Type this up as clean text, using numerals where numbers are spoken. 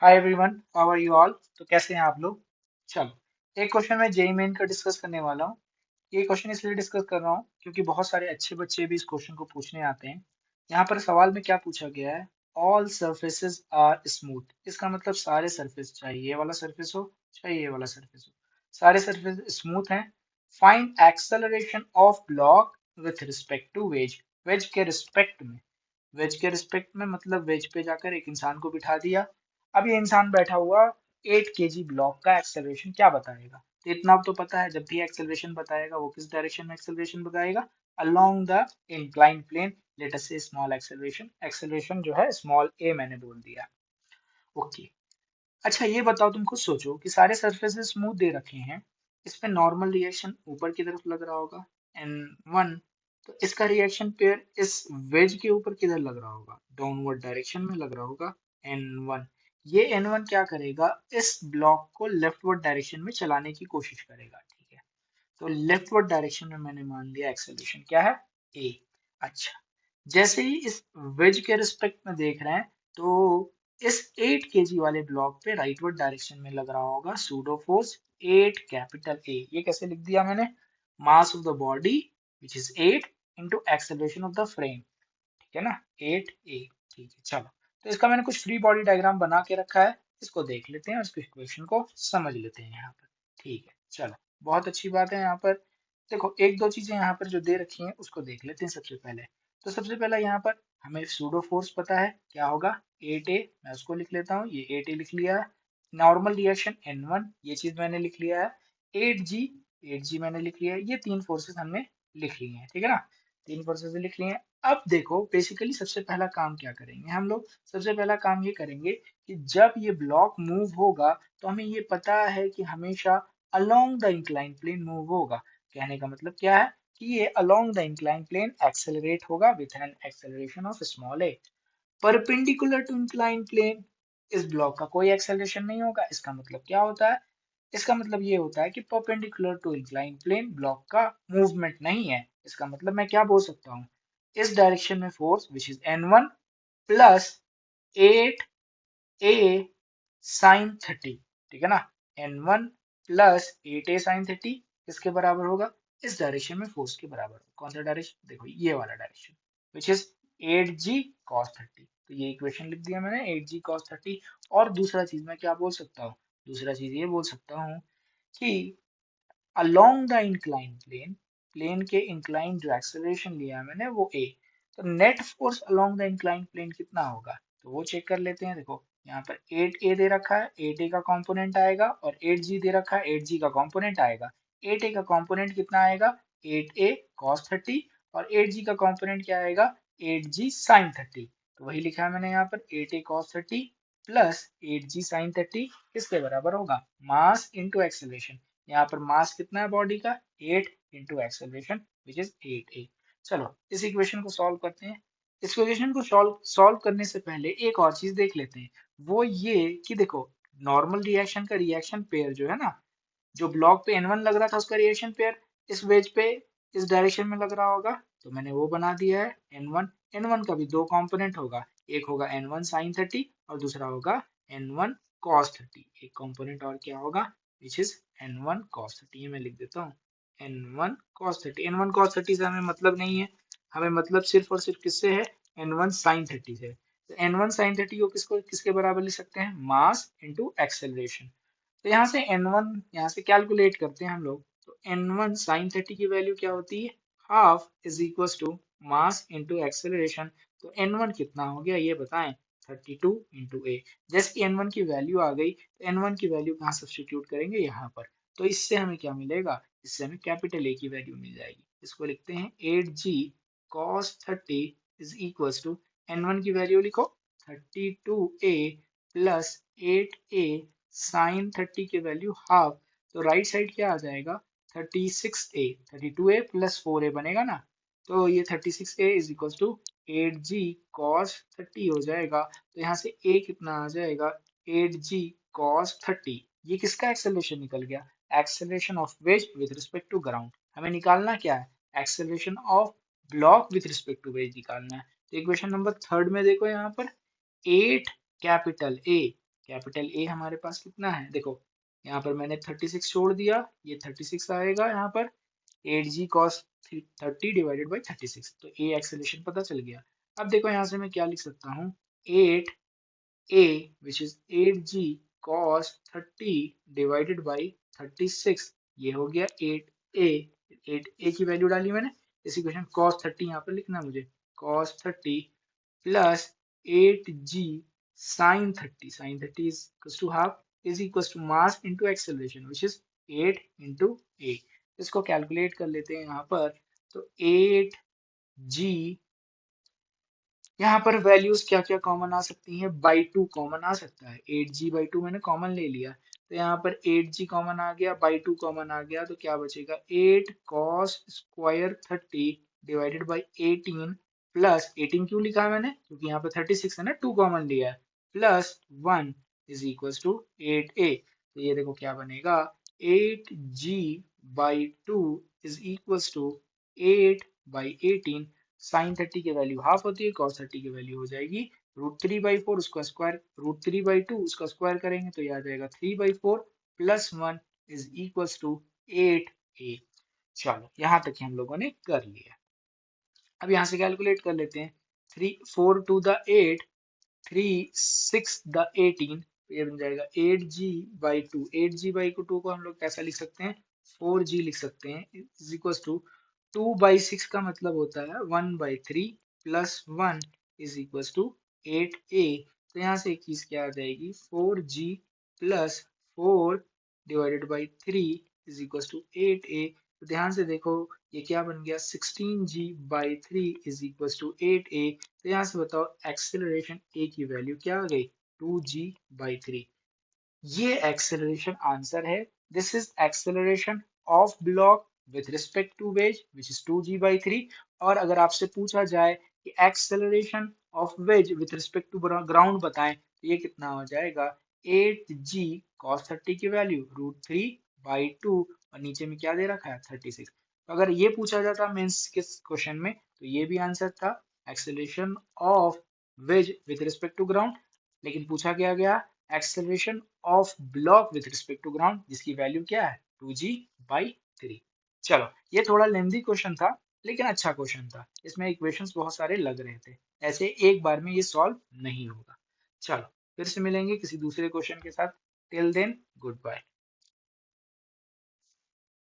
Hi everyone, how are you all. तो कैसे हैं आप लोग। चलो, एक क्वेश्चन मैं जेई मेन का डिस्कस करने वाला हूँ। ये क्वेश्चन इसलिए डिस्कस कर रहा हूँ क्योंकि बहुत सारे अच्छे बच्चे भी इस क्वेश्चन को पूछने आते हैं। यहाँ पर सवाल में क्या पूछा गया है, ऑल सरफेसेस आर स्मूथ। इसका मतलब सारे सरफेस, चाहे ये वाला सरफेस हो चाहे ये वाला सरफेस हो, सारे सरफेस स्मूथ हैं। Find acceleration of block with respect to wedge. Wedge के रिस्पेक्ट में, वेज के रिस्पेक्ट में मतलब वेज पे जाकर एक इंसान को बिठा दिया। अब ये इंसान बैठा हुआ 8 kg ब्लॉक का एक्सेलरेशन क्या बताएगा। तो इतना तो पता है, जब भी एक्सेलरेशन बताएगा वो किस डायरेक्शन में एक्सेलरेशन बताएगा, along the incline plane. Let us say small acceleration, acceleration जो है स्मॉल ए मैंने बोल दिया। ओके। अच्छा ये बताओ, तुम खुद सोचो कि सारे सरफेसेस स्मूथ दे रखे हैं, इसमें नॉर्मल रिएक्शन ऊपर की तरफ लग रहा होगा N1, तो इसका रिएक्शन पेयर इस वेज के ऊपर किधर लग रहा होगा, डाउनवर्ड डायरेक्शन में लग रहा होगा N1। ये N1 क्या करेगा, इस ब्लॉक को लेफ्टवर्ड डायरेक्शन में चलाने की कोशिश करेगा। ठीक है, तो लेफ्टवर्ड डायरेक्शन में मैंने मान लिया एक्सेलरेशन क्या है, A। अच्छा, जैसे ही इस वेज के रिस्पेक्ट में देख रहे हैं, तो इस 8 kg वाले ब्लॉक पे राइटवर्ड डायरेक्शन में लग रहा होगा सूडो फोर्स 8 कैपिटल ए। ये कैसे लिख दिया मैंने, mass of the body which is 8 into acceleration of the frame. ठीक है ना, 8 ए। ठीक है, चलो। तो इसका मैंने कुछ फ्री बॉडी डायग्राम बना के रखा है, इसको देख लेते हैं और इसको इक्वेशन को समझ लेते हैं यहाँ पर। ठीक है, चलो। बहुत अच्छी बात है। यहाँ पर देखो, एक दो चीजें यहाँ पर जो दे रखी हैं उसको देख लेते हैं सबसे पहले। तो सबसे पहला यहाँ पर हमें सूडो फोर्स पता है क्या होगा, 8a। मैं उसको लिख लेता हूँ, ये 8a लिख लिया है। नॉर्मल रिएक्शन N1, ये चीज मैंने लिख लिया है। 8g, 8g मैंने लिख लिया है। ये तीन फोर्सेस हमने लिख लिए हैं, ठीक है ना। तीन फोर्सेस लिख लिए हैं। अब देखो, बेसिकली सबसे पहला काम क्या करेंगे हम लोग, सबसे पहला काम ये करेंगे कि जब ये ब्लॉक मूव होगा तो हमें ये पता है कि हमेशा along the incline plane move होगा। कहने का मतलब क्या है कि ये along the incline plane accelerate होगा with an acceleration of small a. Perpendicular to incline plane इस ब्लॉक का कोई एक्सेलरेशन नहीं होगा। इसका मतलब क्या होता है, इसका मतलब ये होता है कि perpendicular to incline plane block का मूवमेंट नहीं है। इसका मतलब मैं क्या बोल सकता हूँ, इस डायरेक्शन में force which is N1 plus 8a sine 30। ठीक है ना, N1 प्लस 8a साइन 30 किसके बराबर होगा, इस डायरेक्शन में फोर्स के बराबर होगा। कौन सा डायरेक्शन, देखो ये वाला direction which is 8g cos 30। तो ये इक्वेशन लिख दिया मैंने, 8g cos 30। और दूसरा चीज मैं क्या बोल सकता हूँ, दूसरा चीज ये बोल सकता हूँ कि along the incline plane, plane के इंक्लाइन जो एक्सेलरेशन लिया है मैंने वो a। तो net force along the incline plane कितना होगा, तो वो चेक कर लेते हैं। देखो यहाँ पर 8a दे रखा है, 8a का कंपोनेंट आएगा, और 8g दे रखा है, 8g का कंपोनेंट आएगा। 8a का कंपोनेंट कितना आएगा, 8a cos 30, और 8g का कंपोनेंट क्या आएगा, 8g sin 30। तो वही लिखा है मैंने यहाँ पर, 8a cos 30 plus 8g sin 30 किसके बराबर होगा, मास इंटू एक्सेलरेशन। यहाँ पर मास कितना है बॉडी का, 8 into acceleration which is 8a। चलो इस इक्वेशन को सॉल्व करते हैं। इस इक्वेशन को सॉल्व सॉल्व करने से पहले एक और चीज देख लेते हैं, वो ये कि देखो, नॉर्मल रिएक्शन का रिएक्शन पेयर जो है ना, जो ब्लॉक पे N1 लग रहा था उसका रिएक्शन पेयर इस वेज पे इस डायरेक्शन में लग रहा होगा, तो मैंने वो बना दिया है N1। N1 का भी दो कंपोनेंट होगा, एक होगा N1 sin 30 और दूसरा होगा N1 cos 30। एक कंपोनेंट और क्या होगा, विच इज N1 cos 30। ये मैं लिख देता हूँ, N1 cos 30। N1 cos 30 से हमें मतलब नहीं है, हमें मतलब सिर्फ और सिर्फ किससे है, N1 sin 30 से। तो N1 sin 30 को किसको किसके बराबर लिख सकते हैं, मास इंटू एक्सेलरेशन। तो यहाँ से N1 यहाँ से कैलकुलेट करते हैं हम लोग, तो N1 sin 30 की वैल्यू क्या होती है, half is equal to mass into acceleration. तो N1 कितना हो गया ये बताएं, 32 इंटू ए। जैसे कि N1 की वैल्यू आ गई, तो N1 की वैल्यू कहाँ सब्स्टिट्यूट करेंगे, यहाँ पर। तो इससे हमें क्या मिलेगा, इससे हमें कैपिटल ए की वैल्यू मिल जाएगी। इसको लिखते हैं 8g cos 30 is equal to, N1 की वैल्यू लिखो 32a प्लस 8a साइन 30 की वैल्यू हाफ। तो राइट साइड क्या आ जाएगा, 36a, 32a प्लस 4a बनेगा ना। तो ये 36a is equal to 8g cos 30 हो जाएगा। तो यहाँ से a कितना आ जाएगा, 8g cos 30। ये किसका एक्सेलरेशन निकल गया, acceleration of wedge with respect to ground. हमें निकालना क्या है, acceleration of block with respect to wedge निकालना है। तो इक्वेशन नंबर थर्ड में देखो यहाँ पर 8 कैपिटल A कैपिटल ए हमारे पास कितना है, देखो यहाँ पर मैंने 36 छोड़ दिया, ये 36 आएगा यहाँ पर, 8g cos 30 डिवाइडेड बाई 36, तो ए एक्सेलरेशन पता चल गया। अब देखो यहाँ से मैं क्या लिख सकता हूँ, 8a which is 8g cos 30 divided by 36, ये हो गया 8a, 8a की वैल्यू डाली मैंने, इस इक्वेशन cos 30 यहाँ पर लिखना है मुझे, cos 30 plus 8g sin 30 is equals to half is equals to mass into acceleration which is 8 into a। इसको कैलकुलेट कर लेते हैं यहाँ पर, तो 8g, यहाँ पर वैल्यूज क्या क्या कॉमन आ सकती हैं, बाई टू कॉमन आ सकता है, 8g/2 मैंने कॉमन ले लिया, तो यहाँ पर 8g कॉमन आ गया, बाई टू कॉमन आ गया, तो क्या बचेगा 8 cos square 30 divided by 18 plus 18 क्यों लिखा है मैंने, क्योंकि यहाँ पर 36 है ना, 2 कॉमन लिया है, plus 1 is equal to 8a। तो ये देखो क्या बनेगा, 8g/2 is equal to 8/18, sign 30 की वैल्यू हाफ होती है, cos 30 की वैल्यू हो जाएगी √3/4, उसका स्क्वायर √3/2 उसका स्क्वायर करेंगे तो याद आएगा 3/4 plus 1 is equals to 8a। चलो यहाँ तक हम लोगों ने कर लिया। अब यहाँ से कैलकुलेट कर लेते हैं, 4 to the 8, 3 6 the 18, तो ये बन जाएगा 8g/2, 8g/2 को हम लोग कैसा लिख सकते हैं, 4g लिख सकते हैं, इज इक्वल टू 2/6 का मतलब होता है 1/3 plus 1 is equal to 8a। तो यहाँ से एक चीज क्या आ जाएगी, 4g plus 4 divided by 3 is equal to 8a। तो ध्यान से देखो ये क्या बन गया, 16g/3 is equal to 8a। तो यहाँ से बताओ एक्सेलरेशन a की वैल्यू क्या आ गई, 2g/3। ये एक्सेलरेशन आंसर है। This is acceleration of block with respect to wedge which is 2g/3। और अगर आपसे पूछा जाए कि acceleration of wedge with respect to ground बताएं, तो ये कितना हो जाएगा, 8g cos 30 की वैल्यू √3/2 और नीचे में क्या दे रखा है 36। तो अगर ये पूछा जाता मेंस के क्वेश्चन में, तो ये भी आंसर था, acceleration of wedge with respect to ground. लेकिन पूछा क्या गया, acceleration of block with respect to ground, जिसकी वैल्यू क्या है 2g/3। चलो ये थोड़ा लेंथी क्वेश्चन था, लेकिन अच्छा क्वेश्चन था, इसमें इक्वेशंस बहुत सारे लग रहे थे, ऐसे एक बार में ये सॉल्व नहीं होगा। चलो फिर से मिलेंगे किसी दूसरे क्वेश्चन के साथ, टिल देन गुड बाय।